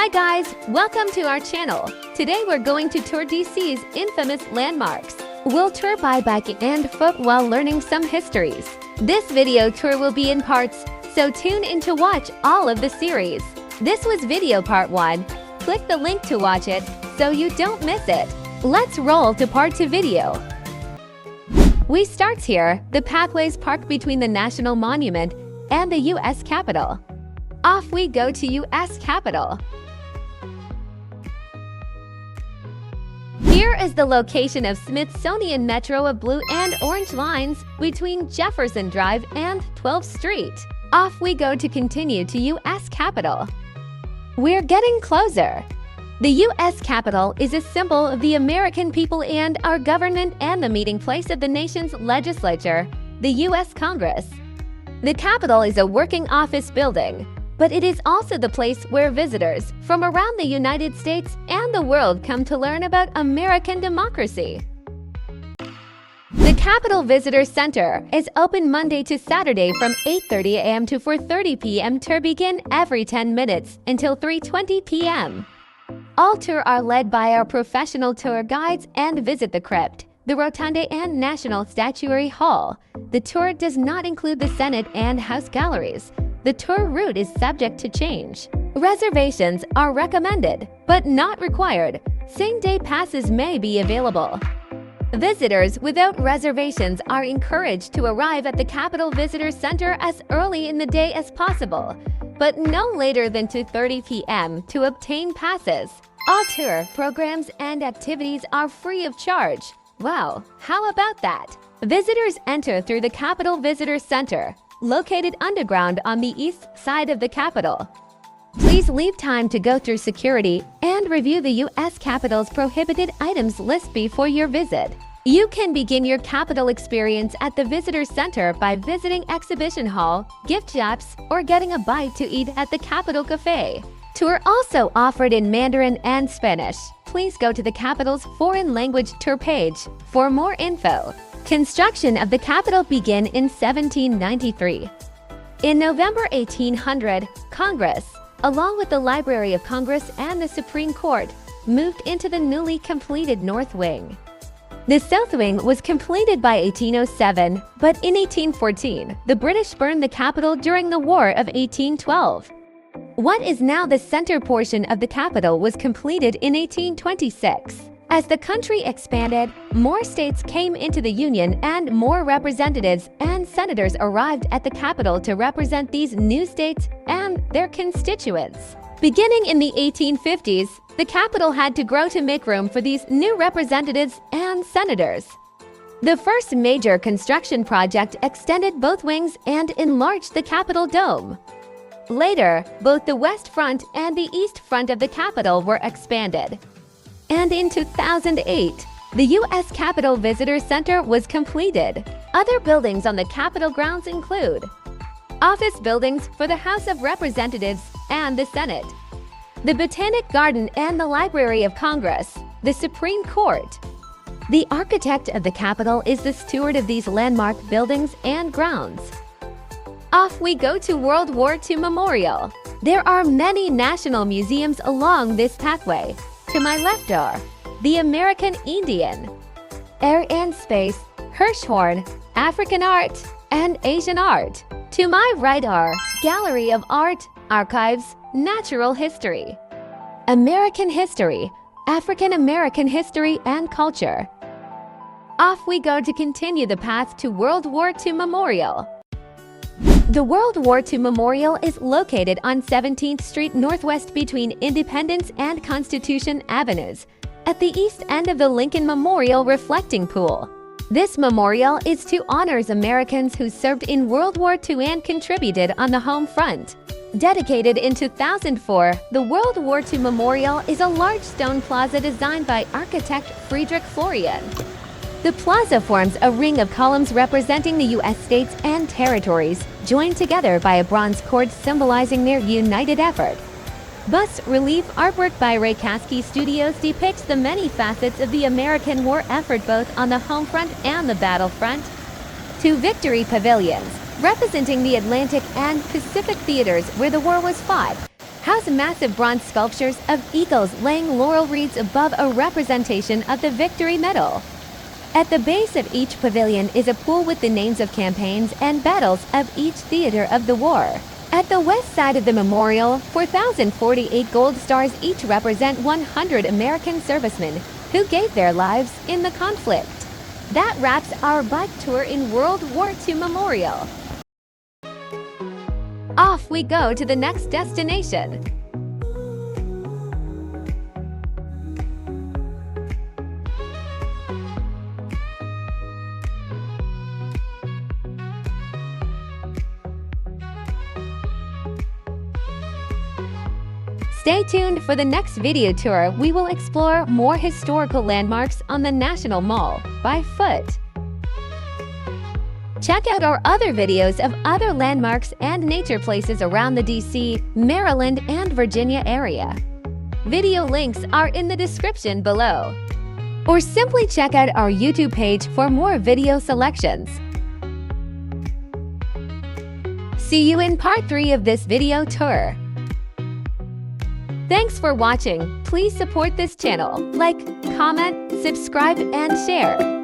Hi guys, welcome to our channel. Today we're going to tour DC's infamous landmarks. We'll tour by bike and foot while learning some histories. This video tour will be in parts, so tune in to watch all of the series. This was video part 1. Click the link to watch it so you don't miss it. Let's roll to part 2 video. We start here. The pathways park between the National Monument and the U.S. Capitol. Off we go to U.S. Capitol. Here is the location of Smithsonian Metro of blue and orange lines between Jefferson Drive and 12th Street. Off we go to continue to U.S. Capitol. We're getting closer. The U.S. Capitol is a symbol of the American people and our government and the meeting place of the nation's legislature, the U.S. Congress. The Capitol is a working office building, but it is also the place where visitors from around the United States and the world come to learn about American democracy. The Capitol Visitor Center is open Monday to Saturday from 8:30 a.m. to 4:30 p.m. to begin every 10 minutes until 3:20 p.m. All tours are led by our professional tour guides and visit the crypt, the Rotunda and National Statuary Hall. The tour does not include the Senate and House galleries. The tour route is subject to change. Reservations are recommended, but not required. Same-day passes may be available. Visitors without reservations are encouraged to arrive at the Capitol Visitor Center as early in the day as possible, but no later than 2:30 p.m. to obtain passes. All tour programs and activities are free of charge. Wow, how about that? Visitors enter through the Capitol Visitor Center, located underground on the east side of the Capitol. Please leave time to go through security and review the U.S. Capitol's prohibited items list before your visit. You can begin your Capitol experience at the Visitor Center by visiting Exhibition Hall, gift shops, or getting a bite to eat at the Capitol Cafe. Tour also offered in Mandarin and Spanish. Please go to the Capitol's foreign language tour page for more info. Construction of the Capitol began in 1793. In November 1800, Congress, along with the Library of Congress and the Supreme Court, moved into the newly completed North Wing. The South Wing was completed by 1807, but in 1814, the British burned the Capitol during the War of 1812. What is now the center portion of the Capitol was completed in 1826. As the country expanded, more states came into the Union and more representatives and senators arrived at the Capitol to represent these new states and their constituents. Beginning in the 1850s, the Capitol had to grow to make room for these new representatives and senators. The first major construction project extended both wings and enlarged the Capitol dome. Later, both the west front and the east front of the Capitol were expanded. And in 2008, the U.S. Capitol Visitor Center was completed. Other buildings on the Capitol grounds include office buildings for the House of Representatives and the Senate, the Botanic Garden and the Library of Congress, the Supreme Court. The architect of the Capitol is the steward of these landmark buildings and grounds. Off we go to World War II Memorial. There are many national museums along this pathway. To my left are the American Indian, Air and Space, Hirshhorn, African Art, and Asian Art. To my right are Gallery of Art, Archives, Natural History, American History, African American History and Culture. Off we go to continue the path to World War II Memorial. The World War II Memorial is located on 17th Street Northwest between Independence and Constitution Avenues, at the east end of the Lincoln Memorial Reflecting Pool. This memorial is to honor Americans who served in World War II and contributed on the home front. Dedicated in 2004, the World War II Memorial is a large stone plaza designed by architect Friedrich Florian. The plaza forms a ring of columns representing the U.S. states and territories, joined together by a bronze cord symbolizing their united effort. Bas-relief artwork by Ray Kasky Studios depicts the many facets of the American war effort both on the home front and the battlefront. Two victory pavilions, representing the Atlantic and Pacific theaters where the war was fought, house massive bronze sculptures of eagles laying laurel wreaths above a representation of the Victory Medal. At the base of each pavilion is a pool with the names of campaigns and battles of each theater of the war. At the west side of the memorial, 4,048 gold stars each represent 100 American servicemen who gave their lives in the conflict. That wraps our bike tour in World War II Memorial. Off we go to the next destination. Stay tuned for the next video tour. We will explore more historical landmarks on the National Mall by foot. Check out our other videos of other landmarks and nature places around the DC, Maryland, and Virginia area. Video links are in the description below. Or simply check out our YouTube page for more video selections. See you in part 3 of this video tour. Thanks for watching. Please support this channel. Like, comment, subscribe, and share.